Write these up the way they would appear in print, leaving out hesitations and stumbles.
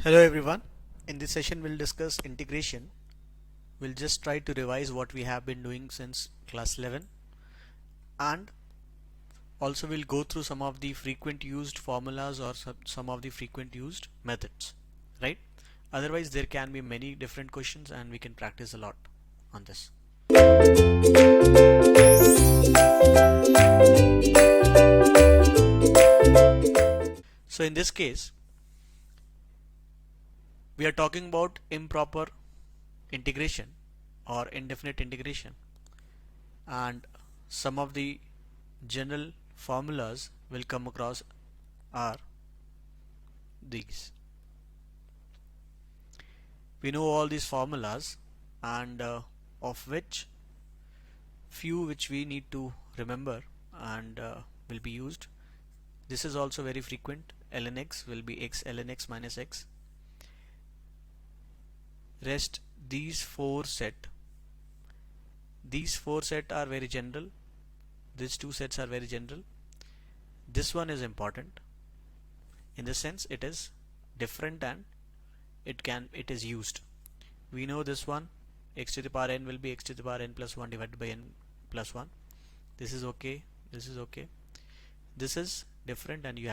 Hello everyone. In this session we'll discuss integration. We'll just try to revise what we have been doing since class 11, and also we'll go through some of the frequent used formulas or some of the frequent used methods, right? Otherwise there can be many different questions and we can practice a lot on this. So in this case we are talking about improper integration or indefinite integration, and some of the general formulas will come across are these. We know all these formulas, and of which few which we need to remember and will be used. This is also very frequent. Ln x will be x ln x minus x. Rest these four set are very general. These two sets are very general. This one is important in the sense it is different and it is used. We know this one, x to the power n will be x to the power n plus 1 divided by n plus 1. This is okay, this is okay. This is different and you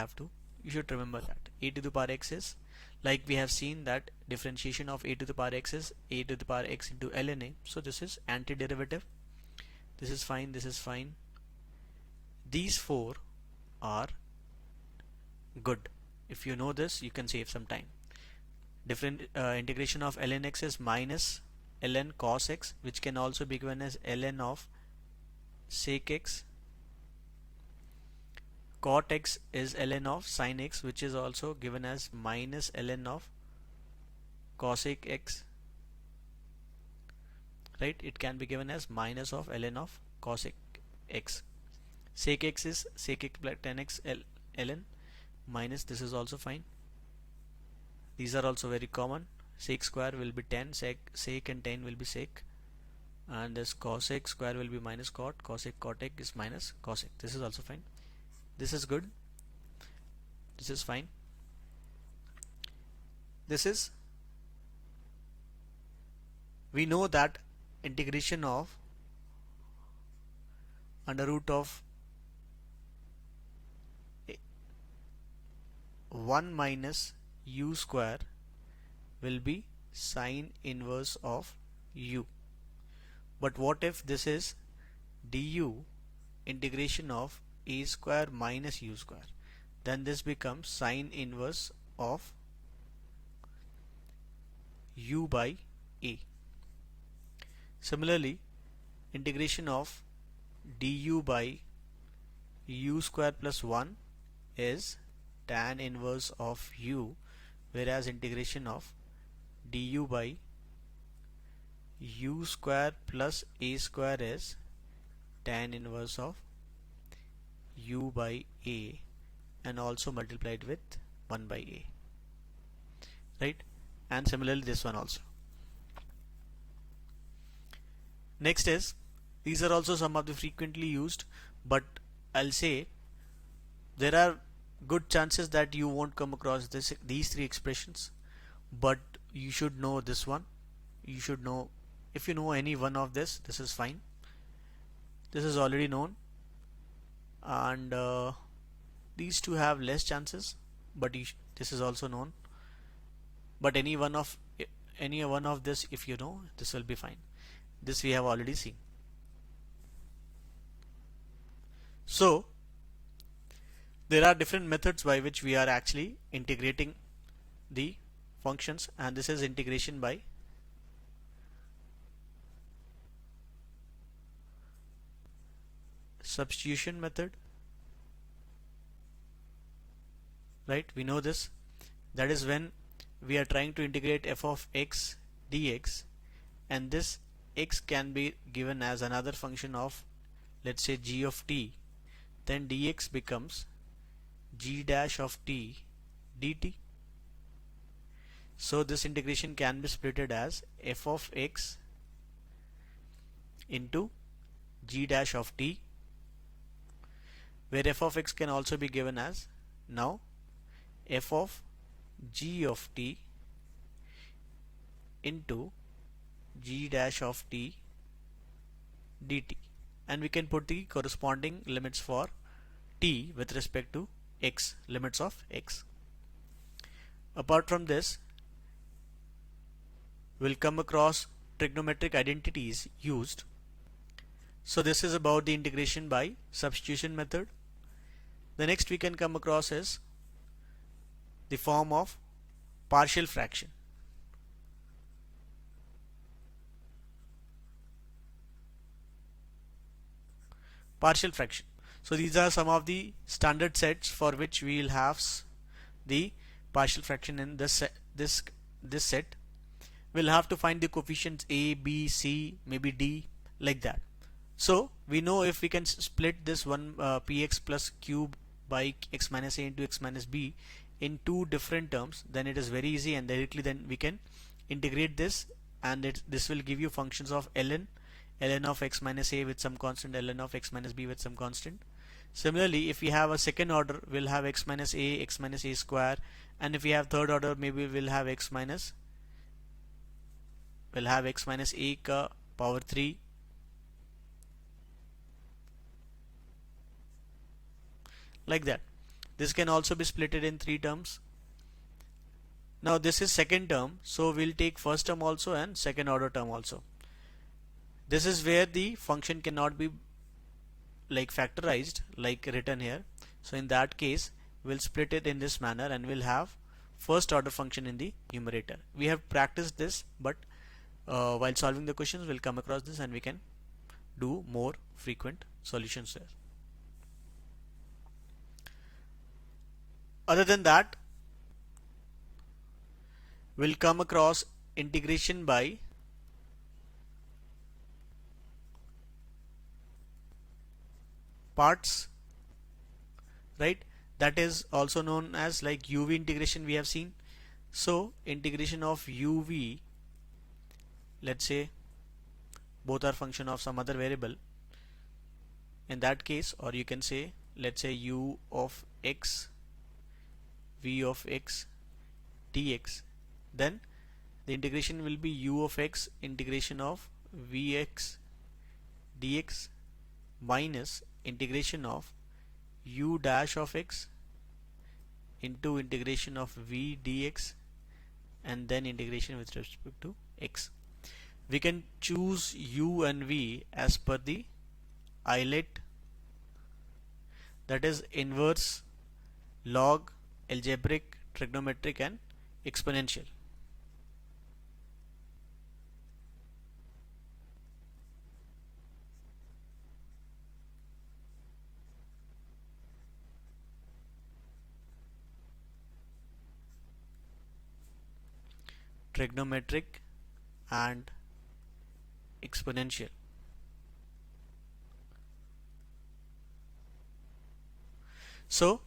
should remember that. A to the power x is, like we have seen that differentiation of a to the power x is a to the power x into ln a. So this is antiderivative. This is fine, this is fine. These four are good. If you know this, you can save some time. Different integration of ln x is minus ln cos x, which can also be given as ln of sec x. Cot x is ln of sin x, which is also given as minus ln of cosec x, right? It can be given as minus of ln of cosec x. Sec x is sec x plus 10x ln minus, this is also fine. These are also very common. Sec square will be 10, sec and 10 will be sec, and this cosec square will be minus cot, cosec cotec is minus cosec. This is also fine. This is good. This is fine. This is, we know that integration of under root of 1 minus u square will be sine inverse of u. But what if this is du integration of a square minus u square? Then this becomes sine inverse of u by a. Similarly, integration of du by u square plus 1 is tan inverse of u, whereas integration of du by u square plus a square is tan inverse of u by a, and also multiplied with 1 by a, right? And similarly this one also. Next is, these are also some of the frequently used, but I'll say there are good chances that you won't come across these three expressions, but you should know this one. You should know, if you know any one of this is fine. This is already known, and these two have less chances, but this is also known. But any one of this, if you know, this will be fine. This we have already seen. So there are different methods by which we are actually integrating the functions, and this is integration by substitution method, right? We know this. That is when we are trying to integrate f of x dx, and this x can be given as another function of, let's say, g of t, then dx becomes g dash of t dt. So this integration can be splitted as f of x into g dash of t, where f of x can also be given as now f of g of t into g dash of t dt, and we can put the corresponding limits for t with respect to x, limits of x. Apart from this, we'll come across trigonometric identities used. So this is about the integration by substitution method. The next we can come across is the form of partial fraction. Partial fraction. So these are some of the standard sets for which we will have the partial fraction in this set. We'll have to find the coefficients a, b, c, maybe d, like that. So we know if we can split this one px plus cube by x minus a into x minus b in two different terms, then it is very easy, and directly then we can integrate this, and this will give you functions of ln of x minus a with some constant, ln of x minus b with some constant. Similarly, if we have a second order, we'll have x minus a square, and if we have third order, maybe we'll have x minus a ka power 3, like that. This can also be splitted in three terms. Now this is second term, so we'll take first term also and second order term also. This is where the function cannot be like factorized, like written here. So in that case, we'll split it in this manner, and we'll have first order function in the numerator. We have practiced this, but while solving the questions, we'll come across this, and we can do more frequent solutions there. Other than that, we'll come across integration by parts, right? That is also known as like UV integration we have seen. So integration of UV, let's say both are function of some other variable in that case, or you can say, let's say u of x v of x dx, then the integration will be u of x integration of vx dx minus integration of u dash of x into integration of v dx, and then integration with respect to x. We can choose u and v as per the islet, that is inverse, log, algebraic, trigonometric, and exponential. Trigonometric and exponential. So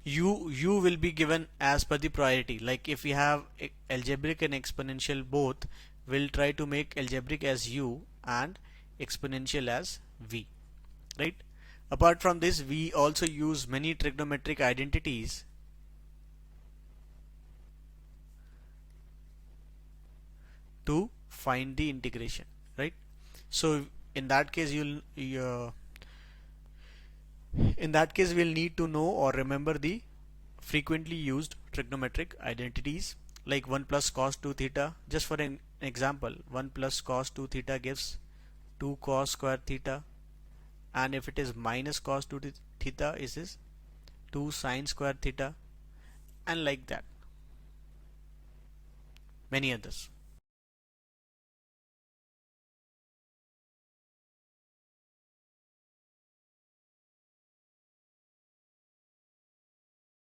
u will be given as per the priority. Like if we have algebraic and exponential both, we'll try to make algebraic as u and exponential as v, right? Apart from this, we also use many trigonometric identities to find the integration, right? So in that case, we'll need to know or remember the frequently used trigonometric identities, like 1 plus cos 2 theta. Just for an example, 1 plus cos 2 theta gives 2 cos square theta, and if it is minus cos 2 theta, it is 2 sin square theta, and like that. Many others.